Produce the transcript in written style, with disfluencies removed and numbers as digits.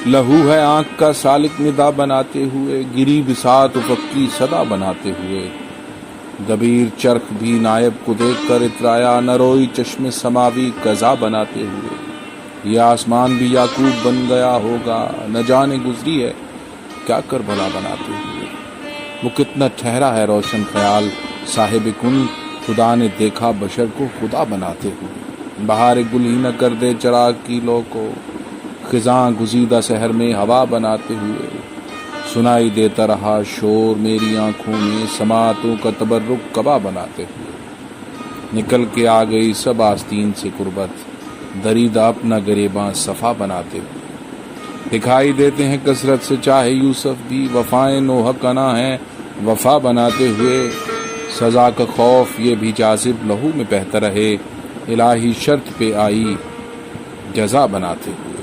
لہو ہے آنکھ کا سالک ندا بناتے ہوئے، گری بساط افق کی صدا بناتے ہوئے، دبیر چرخ بھی نائب کو دیکھ کر اترایا، نہ روئی چشم سماوی قضا بناتے ہوئے، یہ آسمان بھی یاقوت بن گیا ہوگا، نہ جانے گزری ہے کیا کر بھلا بناتے ہوئے۔ وہ کتنا ٹھہرا ہے روشن خیال صاحب کن، خدا نے دیکھا بشر کو خدا بناتے ہوئے، بہار گل ہی نہ کر دے چراغ کی لو کو، خزاں گزیدہ سحر میں ہوا بناتے ہوئے، سنائی دیتا رہا شور میری آنکھوں میں، سماعتوں کا تبرک کعبہ بناتے ہوئے، نکل کے آ گئی سب آستین سے قربت، دریدہ اپنا گریباں صفا بناتے ہوئے، دکھائی دیتے ہیں کثرت سے چاہے یوسف بھی، وفائیں نوحہ کنا ہیں وفا بناتے ہوئے، سزا کا خوف یہ بھی جاذب لہو میں بہتا رہے، الہی شرط پہ آئی جزا بناتے ہوئے۔